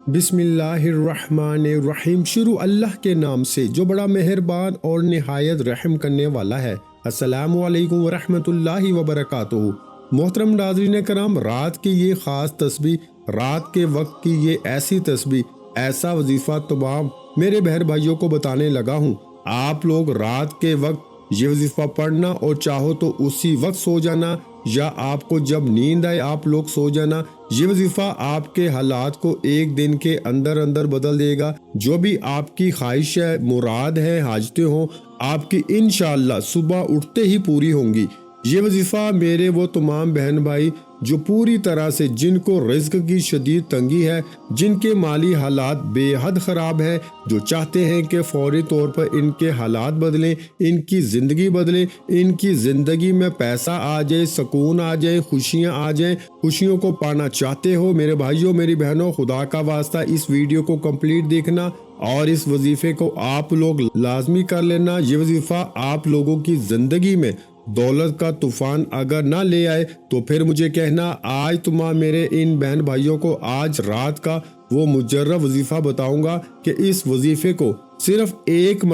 बिस्मिल्लाहिर्रहमानिर्रहीम। शुरू अल्लाह के नाम से जो बड़ा मेहरबान और निहायत रहम करने वाला है। अस्सलामु अलैकुम वरहमतुल्लाहि वबरकातुहू। मोहतरम नाज़रीन कराम, रात की ये ख़ास तस्बीह, रात के वक्त की ये ऐसी तस्बीह, ऐसा वजीफ़ा तमाम मेरे बहन भाइयों को बताने लगा हूँ। आप लोग रात के वक्त ये वजीफ़ा पढ़ना और चाहो तो उसी वक्त सो जाना, या आपको जब नींद आए आप लोग सो जाना। ये वजीफा आपके हालात को एक दिन के अंदर अंदर बदल देगा। जो भी आपकी ख्वाहिश है, मुराद है, हाजतें हो, आपकी इंशाअल्लाह सुबह उठते ही पूरी होंगी। ये वजीफा मेरे वो तमाम बहन भाई जो पूरी तरह से, जिनको रिज्क की शदीद तंगी है, जिनके माली हालात बेहद ख़राब है, जो चाहते हैं कि फौरी तौर पर इनके हालात बदलें, इनकी ज़िंदगी बदले, इनकी ज़िंदगी में पैसा आ जाए, सुकून आ जाए, खुशियाँ आ जाए, खुशियों को पाना चाहते हो मेरे भाइयों मेरी बहनों, खुदा का वास्ता इस वीडियो को कंप्लीट देखना और इस वजीफे को आप लोग लाजमी कर लेना। ये वजीफा आप लोगों की ज़िंदगी में दौलत का तूफान अगर ना ले आए तो फिर मुझे कहना। आज तमाम मेरे इन बहन भाइयों को आज रात का वो मुजर्रब वजीफा बताऊंगा कि इस वजीफे को सिर्फ एक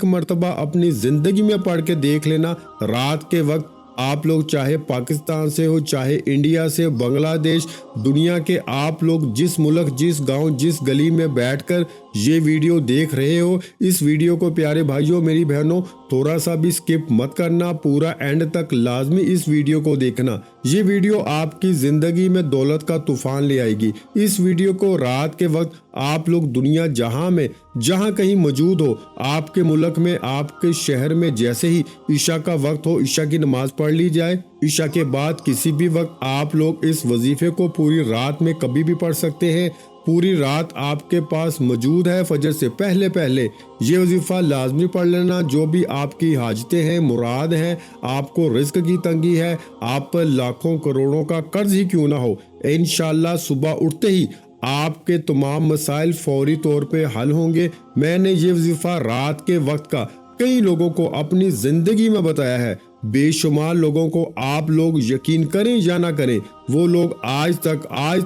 मर्तबा अपनी जिंदगी में पढ़ के देख लेना। रात के वक्त आप लोग चाहे पाकिस्तान से हो, चाहे इंडिया से, बांग्लादेश, दुनिया के आप लोग जिस मुल्क, जिस गांव, जिस गली में बैठकर ये वीडियो देख रहे हो, इस वीडियो को प्यारे भाइयों मेरी बहनों थोड़ा सा भी स्किप मत करना, पूरा एंड तक लाजमी इस वीडियो को देखना। ये वीडियो आपकी ज़िंदगी में दौलत का तूफान ले आएगी। इस वीडियो को रात के वक्त आप लोग दुनिया जहां कहीं मौजूद हो, आपके मुल्क में, आपके शहर में, जैसे ही ईशा का वक्त हो, ईशा की नमाज पढ़ ली जाए, ईशा के बाद किसी भी वक्त आप लोग इस वजीफे को पूरी रात में कभी भी पढ़ सकते हैं। पूरी रात आपके पास मौजूद है। फजर से पहले ये वजीफा लाजमी पढ़ लेना। जो भी आपकी हाजतें हैं, मुराद हैं, आपको रिस्क की तंगी है, आप पर लाखों करोड़ों का कर्ज ही क्यों ना हो, इंशाअल्लाह सुबह उठते ही आपके तमाम मसाइल फौरी तौर पे हल होंगे। मैंने ये वजीफा रात के वक्त का कई लोगों को अपनी जिंदगी में बताया है। बेशुमार लोगों को, आप लोग यकीन करें या ना करें, वो लोग आज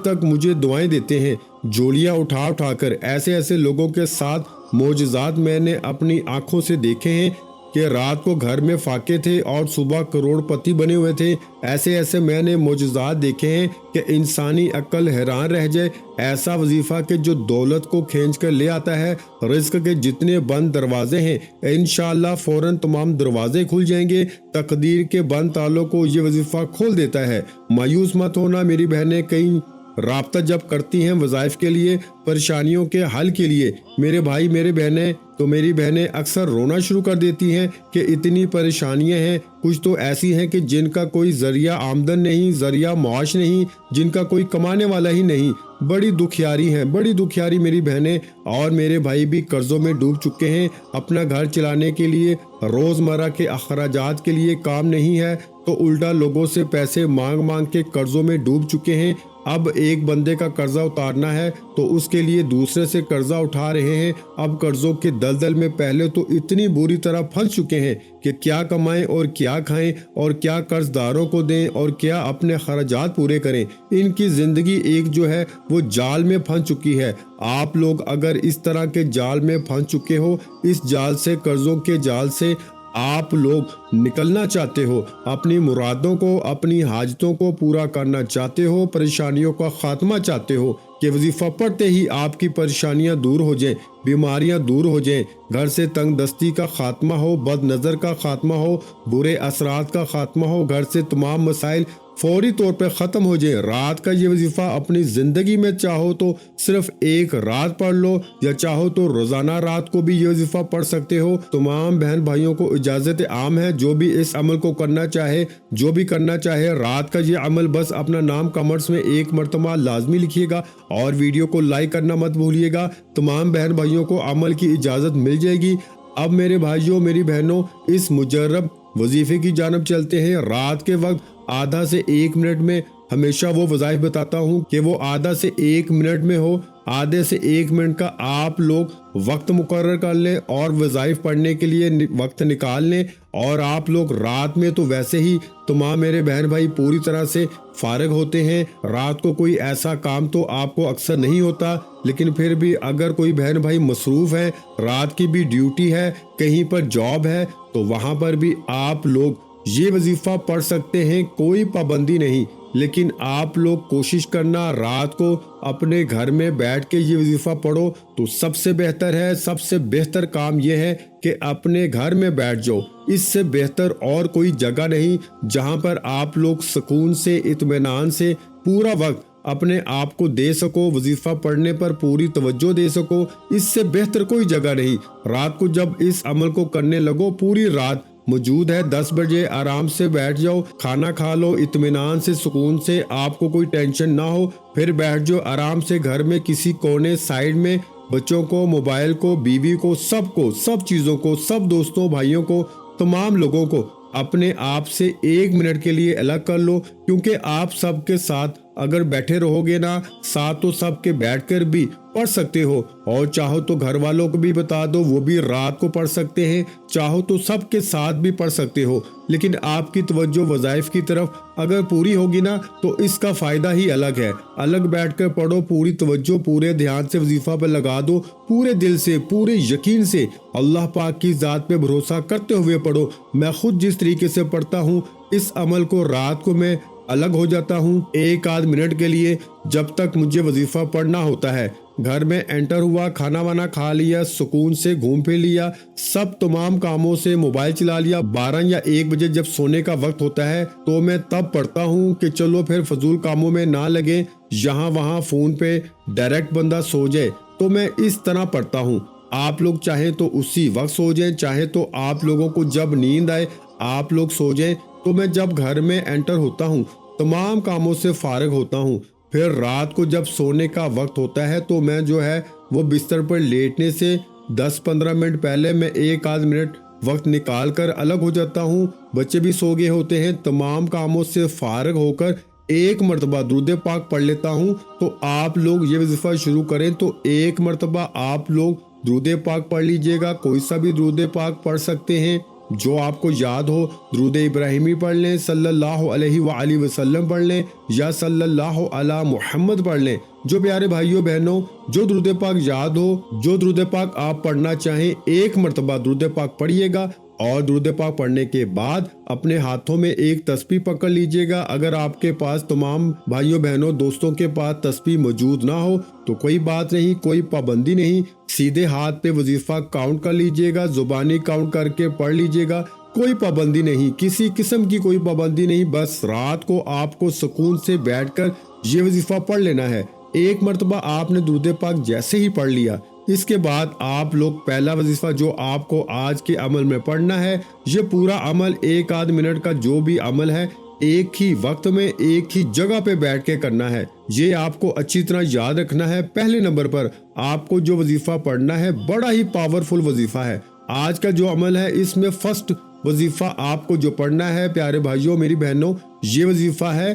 तक मुझे दुआएं देते हैं, झोलियां उठा कर। ऐसे लोगों के साथ मोजज़ात मैंने अपनी आंखों से देखे हैं कि रात को घर में फाके थे और सुबह करोड़पति बने हुए थे। ऐसे मैंने मोजज़ात देखे हैं कि इंसानी अक्ल हैरान रह जाए। ऐसा वजीफा कि जो दौलत को खींच कर ले आता है। रिस्क के जितने बंद दरवाजे हैं इंशाअल्लाह फौरन तमाम दरवाजे खुल जाएंगे। तकदीर के बंद तालों को ये वजीफा खोल देता है। मायूस मत होना मेरी बहनें, कई राब्ता जब करती हैं वज़ाइफ के लिए, परेशानियों के हल के लिए, मेरे भाई मेरे बहनें, तो मेरी बहनें अक्सर रोना शुरू कर देती हैं कि इतनी परेशानियां हैं। कुछ तो ऐसी हैं कि जिनका कोई जरिया आमदन नहीं, जरिया मुआश नहीं, जिनका कोई कमाने वाला ही नहीं। बड़ी दुखियारी मेरी बहनें और मेरे भाई भी कर्जों में डूब चुके हैं। अपना घर चलाने के लिए, रोज़मर्रा के अखराजात के लिए काम नहीं है तो उल्टा लोगों से पैसे मांग के कर्जों में डूब चुके हैं। अब एक बंदे का कर्जा उतारना है तो उसके लिए दूसरे से कर्जा उठा रहे हैं। अब कर्जों के दलदल में पहले तो इतनी बुरी तरह फंस चुके हैं कि क्या कमाएं और क्या खाएं और क्या कर्जदारों को दें और क्या अपने खर्चात पूरे करें। इनकी जिंदगी एक जो है वो जाल में फंस चुकी है। आप लोग अगर इस तरह के जाल में फंस चुके हो, इस जाल से, कर्जों के जाल से आप लोग निकलना चाहते हो, अपनी मुरादों को, अपनी हाजतों को पूरा करना चाहते हो, परेशानियों का खात्मा चाहते हो कि वजीफा पढ़ते ही आपकी परेशानियां दूर हो जाएं, बीमारियां दूर हो जाएं, घर से तंग दस्ती का खात्मा हो, बद नज़र का खात्मा हो, बुरे असरात का खात्मा हो, घर से तमाम मसाइल फौरी तौर पे ख़त्म हो जाए। रात का ये वजीफ़ा अपनी ज़िंदगी में चाहो तो सिर्फ एक रात पढ़ लो, या चाहो तो रोज़ाना रात को भी ये वजीफ़ा पढ़ सकते हो। तमाम बहन भाइयों को इजाज़त आम है, जो भी इस अमल को करना चाहे, जो भी करना चाहे, रात का ये अमल बस अपना नाम कमेंट्स में एक मरतबा लाजमी लिखिएगा और वीडियो को लाइक करना मत भूलिएगा। तमाम बहन भाइयों को अमल की इजाज़त मिल जाएगी। अब मेरे भाइयों मेरी बहनों, इस मुजर्रब वजीफे की जानब चलते हैं। रात के वक्त आधा से 1 मिनट में ہمیشہ وہ وظائف بتاتا ہوں کہ وہ آدھا سے 1 منٹ میں ہو، آدھے سے 1 منٹ کا آپ لوگ وقت مقرر کر لیں اور وظائف پڑھنے کے لیے وقت نکال لیں۔ اور آپ لوگ رات میں تو ویسے ہی تمام میرے بہن بھائی پوری طرح سے فارغ ہوتے ہیں، رات کو کوئی ایسا کام تو آپ کو اکثر نہیں ہوتا، لیکن پھر بھی اگر کوئی بہن بھائی مصروف ہے، رات کی بھی ڈیوٹی ہے، کہیں پر جاب ہے، تو وہاں پر بھی آپ لوگ یہ وظیفہ پڑھ سکتے ہیں، کوئی پابندی نہیں۔ لیکن آپ لوگ کوشش کرنا رات کو اپنے گھر میں بیٹھ کے یہ وظیفہ پڑھو تو سب سے بہتر ہے۔ سب سے بہتر کام یہ ہے کہ اپنے گھر میں بیٹھ جاؤ، اس سے بہتر اور کوئی جگہ نہیں جہاں پر آپ لوگ سکون سے اطمینان سے پورا وقت اپنے آپ کو دے سکو، وظیفہ پڑھنے پر پوری توجہ دے سکو۔ اس سے بہتر کوئی جگہ نہیں۔ رات کو جب اس عمل کو کرنے لگو، پوری رات موجود ہے، 10 بجے آرام سے بیٹھ جاؤ، کھانا کھا لو اطمینان سے، سکون سے، آپ کو کوئی ٹینشن نہ ہو، پھر بیٹھ جاؤ آرام سے گھر میں کسی کونے سائیڈ میں، بچوں کو، موبائل کو، بیوی کو، سب چیزوں کو، سب دوستوں بھائیوں کو، تمام لوگوں کو اپنے آپ سے 1 منٹ کے لیے الگ کر لو، کیونکہ آپ سب کے ساتھ اگر بیٹھے رہو گے نا، ساتھ تو سب کے بیٹھ کر بھی پڑھ سکتے ہو، اور چاہو تو گھر والوں کو بھی بتا دو، وہ بھی رات کو پڑھ سکتے ہیں، چاہو تو سب کے ساتھ بھی پڑھ سکتے ہو۔ لیکن آپ کی توجہ وظائف کی طرف اگر پوری ہوگی نا تو اس کا فائدہ ہی الگ ہے۔ الگ بیٹھ کر پڑھو، پوری توجہ پورے دھیان سے وظیفہ پہ لگا دو، پورے دل سے، پورے یقین سے، اللہ پاک کی ذات پہ بھروسہ کرتے ہوئے پڑھو۔ میں خود جس طریقے سے پڑھتا ہوں، اس عمل کو رات کو میں الگ ہو جاتا ہوں 1 آدھ منٹ کے لیے، جب تک مجھے وظیفہ پڑھنا ہوتا ہے۔ گھر میں انٹر ہوا، کھانا وانا کھا لیا، سکون سے گھوم پھر لیا، سب تمام کاموں سے موبائل چلا لیا، 12 یا 1 بجے جب سونے کا وقت ہوتا ہے تو میں تب پڑھتا ہوں کہ چلو پھر فضول کاموں میں نہ لگے، یہاں وہاں فون پہ ڈائریکٹ بندہ سو جائے، تو میں اس طرح پڑھتا ہوں۔ آپ لوگ چاہیں تو اسی وقت سو جائیں، چاہے تو آپ لوگوں کو جب نیند آئے آپ لوگ سو جائیں۔ تو میں جب گھر میں انٹر ہوتا ہوں، تمام کاموں سے فارغ ہوتا ہوں، پھر رات کو جب سونے کا وقت ہوتا ہے تو میں جو ہے وہ بستر پر لیٹنے سے 10-15 منٹ پہلے میں 1 آدھ منٹ وقت نکال کر الگ ہو جاتا ہوں۔ بچے بھی سو گئے ہوتے ہیں، تمام کاموں سے فارغ ہو کر 1 مرتبہ درود پاک پڑھ لیتا ہوں۔ تو آپ لوگ یہ وظیفہ شروع کریں تو 1 مرتبہ آپ لوگ درود پاک پڑھ لیجئے گا، کوئی سا بھی درود پاک پڑھ سکتے ہیں جو آپ کو یاد ہو۔ درود ابراہیمی پڑھ لیں، صلی اللہ علیہ وآلہ وسلم پڑھ لیں، یا صلی اللہ علی محمد پڑھ لیں۔ جو پیارے بھائیوں بہنوں، جو درود پاک یاد ہو، جو درود پاک آپ پڑھنا چاہیں، 1 مرتبہ درود پاک پڑھیے گا، اور درود پاک پڑھنے کے بعد اپنے ہاتھوں میں ایک تسبیح پکڑ لیجئے گا۔ اگر آپ کے پاس تمام بھائیوں بہنوں دوستوں کے پاس تسبیح موجود نہ ہو تو کوئی بات نہیں، کوئی پابندی نہیں، سیدھے ہاتھ پہ وظیفہ کاؤنٹ کر لیجئے گا، زبانی کاؤنٹ کر کے پڑھ لیجئے گا، کوئی پابندی نہیں، کسی قسم کی کوئی پابندی نہیں۔ بس رات کو آپ کو سکون سے بیٹھ کر یہ وظیفہ پڑھ لینا ہے۔ 1 مرتبہ آپ نے درود پاک جیسے ہی پڑھ لیا، اس کے بعد آپ لوگ پہلا وظیفہ جو آپ کو آج کے عمل میں پڑھنا ہے، یہ پورا عمل 1 آدھ منٹ کا جو بھی عمل ہے، ایک ہی وقت میں ایک ہی جگہ پہ بیٹھ کے کرنا ہے۔ یہ آپ کو اچھی طرح یاد رکھنا ہے۔ پہلے نمبر پر آپ کو جو وظیفہ پڑھنا ہے بڑا ہی پاورفل وظیفہ ہے۔ آج کا جو عمل ہے اس میں فرسٹ وظیفہ آپ کو جو پڑھنا ہے پیارے بھائیوں میری بہنوں، یہ وظیفہ ہے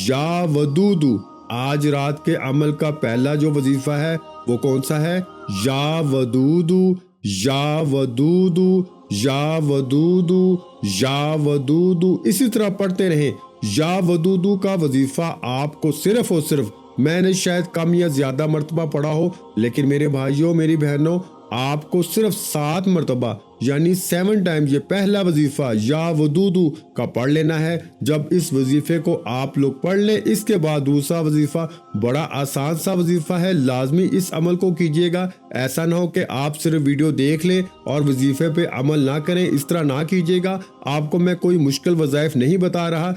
یا ودودو۔ آج رات کے عمل کا پہلا جو وظیفہ ہے وہ کون سا ہے؟ یا ودودو، یا ودودو، یا ودودو، یا ودودو، اسی طرح پڑھتے رہیں۔ یا ودودو کا وظیفہ آپ کو صرف اور صرف، میں نے شاید کم یا زیادہ مرتبہ پڑھا ہو، لیکن میرے بھائیوں میری بہنوں آپ کو صرف 7 مرتبہ یعنی 7 ٹائم یہ پہلا وظیفہ یا ودودو کا پڑھ لینا ہے۔ جب اس وظیفے کو آپ لوگ پڑھ لیں، اس کے بعد دوسرا وظیفہ بڑا آسان سا وظیفہ ہے، لازمی اس عمل کو کیجئے گا۔ ایسا نہ ہو کہ آپ صرف ویڈیو دیکھ لیں اور وظیفے پہ عمل نہ کریں، اس طرح نہ کیجئے گا۔ آپ کو میں کوئی مشکل وظائف نہیں بتا رہا،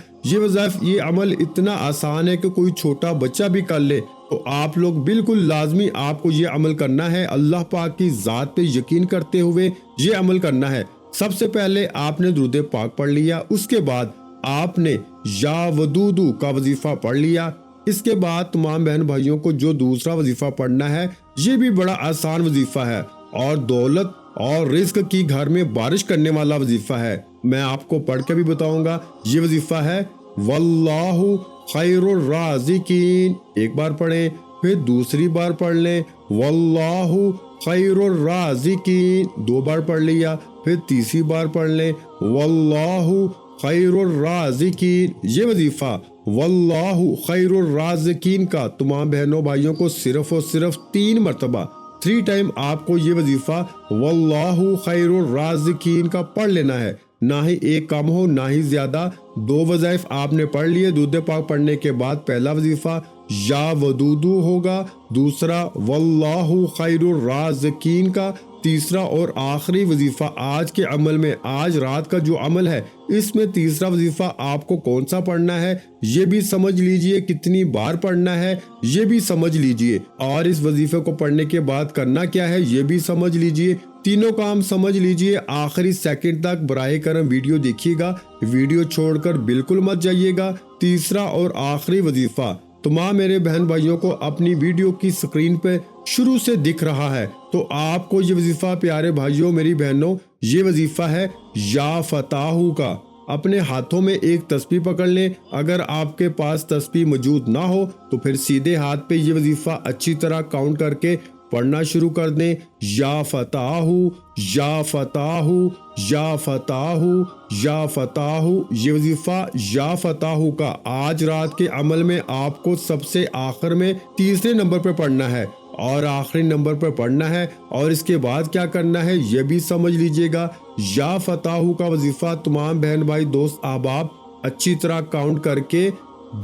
یہ عمل اتنا آسان ہے کہ کوئی چھوٹا بچہ بھی کر لے، تو آپ لوگ بالکل لازمی آپ کو یہ عمل کرنا ہے، اللہ پاک کی ذات پہ یقین کرتے ہوئے یہ عمل کرنا ہے۔ سب سے پہلے آپ نے درود پاک پڑھ لیا، اس کے بعد آپ نے یا ودودو کا وظیفہ پڑھ لیا۔ اس کے بعد تمام بہن بھائیوں کو جو دوسرا وظیفہ پڑھنا ہے یہ بھی بڑا آسان وظیفہ ہے اور دولت اور رزق کی گھر میں بارش کرنے والا وظیفہ ہے۔ میں آپ کو پڑھ کے بھی بتاؤں گا۔ یہ وظیفہ ہے واللہ खैरुर राज़िकीन। एक बार पढ़ें, फिर दूसरी बार पढ़ लें, वल्लाहु खैरुर राज़िकीन। 2 बार पढ़ लिया, फिर तीसरी बार पढ़ लें, वल्लाहु खैरुर राज़िकीन। ये वजीफा वल्लाहु खैरुर राज़िकीन का तमाम बहनों भाइयों को सिर्फ और सिर्फ 3 मरतबा 3 टाइम आपको ये वजीफा वल्लाहु खैरुर राज़िकीन का पढ़ लेना है। ना ही एक कम हो ना ही ज्यादा। 2 वज़ाइफ आपने पढ़ लिए। दूध पाक पढ़ने के बाद पहला वजीफा या वदूदू होगा, दूसरा वल्लाहु खैरुर राज़िकीन का, तीसरा और आखिरी वजीफा आज के अमल में, आज रात का जो अमल है इसमें तीसरा वजीफा आपको कौन सा पढ़ना है ये भी समझ लीजिए, कितनी बार पढ़ना है ये भी समझ लीजिए, और इस वजीफे को पढ़ने के बाद करना क्या है ये भी समझ लीजिए। तीनों काम समझ लीजिए। आखिरी सेकंड तक बराए करम वीडियो देखिएगा, वीडियो छोड़कर बिल्कुल मत जाइएगा। तीसरा और आखिरी वजीफा तमाम मेरे बहन भाइयों को अपनी वीडियो की स्क्रीन पे शुरू से दिख रहा है, तो आपको ये वजीफा प्यारे भाइयों मेरी बहनों, ये वजीफा है या फताहू का। अपने हाथों में एक तस्बीह पकड़ लें। अगर आपके पास तस्बीह मौजूद ना हो तो फिर सीधे हाथ पे ये वजीफा अच्छी तरह काउंट करके पढ़ना शुरू कर दें। या फताहू या फताहू या फताहू या फताहू। ये वजीफा या फताहू का आज रात के अमल में आपको सबसे आखिर में तीसरे नंबर पर पढ़ना है और आखिरी नंबर पर पढ़ना है, और इसके बाद क्या करना है ये भी समझ लीजिएगा। या फताहू का वजीफा तमाम बहन भाई दोस्त अहबाब अच्छी तरह काउंट करके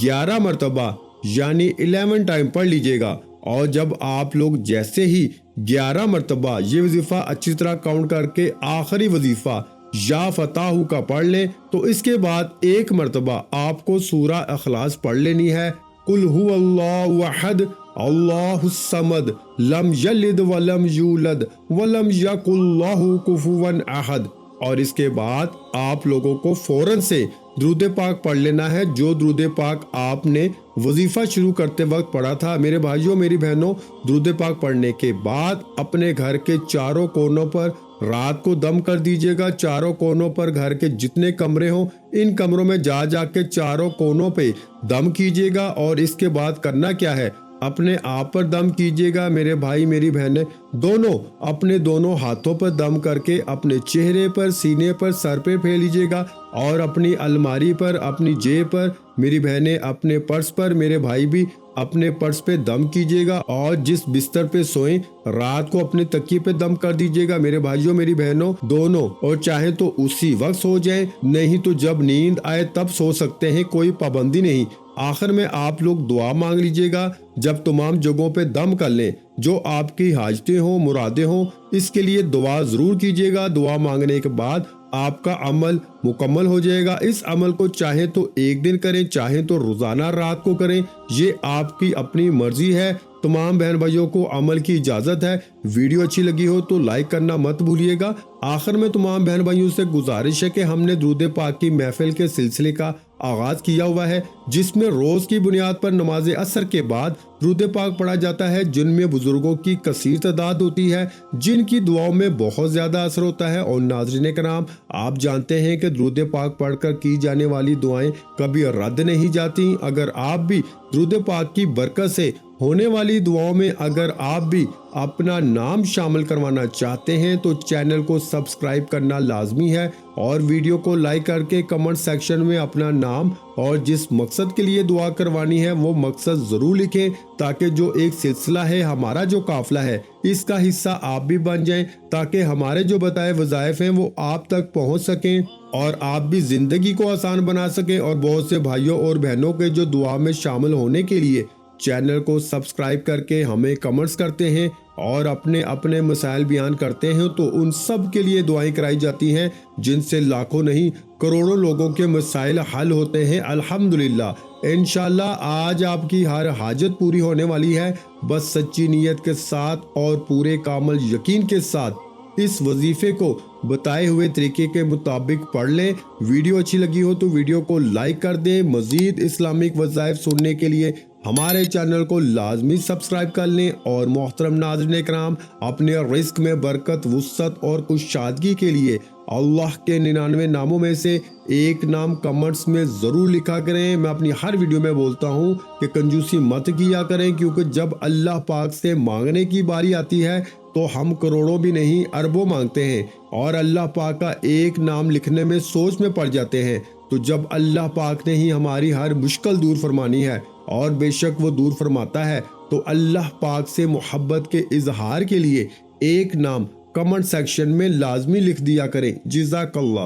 11 मरतबा यानी 11 टाइम पढ़ लीजिएगा। और जब आप लोग जैसे ही 11 मरतबा ये वजीफा अच्छी तरह काउंट करके आखिरी वजीफा या फताहू का पढ़ लें तो इसके बाद 1 मरतबा आपको सूरा इखलास पढ़ लेनी है। कुल हुवल्लाहु अहद अल्लाहुस समद लम यलिद वलम यूलद वलम यकुल लहू कुफुवन अहद। और इसके बाद आप लोगों को फौरन से दुरूद पाक पढ़ लेना है, जो दुरूद पाक आपने वजीफा शुरू करते वक्त पढ़ा था। मेरे भाइयों मेरी बहनों, दुरूद पाक पढ़ने के बाद अपने घर के चारों कोनों पर रात को दम कर दीजिएगा। चारों कोनों पर घर के जितने कमरे हों इन कमरों में जा के चारों कोनों पे दम कीजिएगा। और इसके बाद करना क्या है, अपने आप पर दम कीजिएगा। मेरे भाई मेरी बहनें दोनों अपने दोनों हाथों पर दम करके अपने चेहरे पर, सीने पर, सर पे फेर लीजिएगा, और अपनी अलमारी पर, अपनी जेब पर, मेरी बहनें अपने पर्स पर, मेरे भाई भी अपने पर्स पे दम कीजिएगा। और जिस बिस्तर पे सोएं रात को अपने तकिए पे दम कर दीजिएगा। मेरे भाइयों मेरी बहनों दोनों, और चाहे तो उसी वक्त सो जाएं, नहीं तो जब नींद आए तब सो सकते हैं, कोई पाबंदी नहीं। आखिर में आप लोग दुआ मांग लीजिएगा। जब तमाम जगहों पे दम कर लें, जो आपकी हाजतें हों, मुरादें हों, इसके लिए दुआ जरूर कीजिएगा। दुआ मांगने के बाद आपका अमल मुकम्मल हो जाएगा। इस अमल को चाहे तो एक दिन करें, चाहे तो रोजाना रात को करें, ये आपकी अपनी मर्जी है। तमाम बहन भाइयों को अमल की इजाजत है। वीडियो अच्छी लगी हो तो लाइक करना मत भूलिएगा। आखिर में तमाम बहन भाइयों से गुजारिश है कि हमने दुरूद पाक की महफिल के सिलसिले का आगाज किया हुआ है, जिसमें रोज की बुनियाद पर नमाज असर के बाद दुरूद पाक पढ़ा जाता है, जिनमें बुजुर्गों की कसीर तादाद होती है, जिनकी दुआओं में बहुत ज्यादा असर होता है। और नाज़रीन कराम, आप जानते हैं कि दुरूद पाक पढ़कर की जाने वाली दुआएं कभी रद्द नहीं जाती। अगर आप भी दुरूद पाक की बरकत से होने वाली दुआओं में अगर आप भी अपना नाम शामिल करवाना चाहते हैं तो चैनल को सब्सक्राइब करना लाजमी है, और वीडियो को लाइक करके कमेंट सेक्शन में अपना नाम और जिस मकसद के लिए दुआ करवानी है वो मकसद जरूर लिखें, ताकि जो एक सिलसिला है, हमारा जो काफिला है, इसका हिस्सा आप भी बन जाएं, ताकि हमारे जो बताए वज़ाइफ हैं वो आप तक पहुंच सकें और आप भी जिंदगी को आसान बना सकें। और बहुत से भाइयों और बहनों के जो दुआ में शामिल होने के लिए चैनल को सब्सक्राइब करके हमें कमेंट्स करते हैं और अपने अपने मसाइल बयान करते हैं, तो उन सब के लिए दुआएं कराई जाती हैं, जिनसे लाखों नहीं करोड़ों लोगों के मसाइल हल होते हैं अल्हम्दुलिल्लाह। इंशाल्लाह आज आपकी हर हाजत पूरी होने वाली है। बस सच्ची नीयत के साथ और पूरे कामल यकीन के साथ इस वजीफे को बताए हुए तरीके के मुताबिक पढ़ लें। वीडियो अच्छी लगी हो तो वीडियो को लाइक कर दें। मजीद इस्लामिक वज़ाइफ सुनने के लिए हमारे चैनल को लाजमी सब्सक्राइब कर लें। और मोहतरम नाज़रीन कराम, अपने रिस्क में बरकत, वुसअत और कुशादगी के लिए اللہ کے 99 ناموں میں سے ایک نام کمنٹس میں ضرور لکھا کریں۔ میں اپنی ہر ویڈیو میں بولتا ہوں کہ کنجوسی مت کیا کریں، کیونکہ جب اللہ پاک سے مانگنے کی باری آتی ہے تو ہم کروڑوں بھی نہیں اربوں مانگتے ہیں اور اللہ پاک کا ایک نام لکھنے میں سوچ میں پڑ جاتے ہیں۔ تو جب اللہ پاک نے ہی ہماری ہر مشکل دور فرمانی ہے، اور بے شک وہ دور فرماتا ہے، تو اللہ پاک سے محبت کے اظہار کے لیے ایک نام کمنٹ سیکشن میں لازمی لکھ دیا کریں۔ جزاک اللہ۔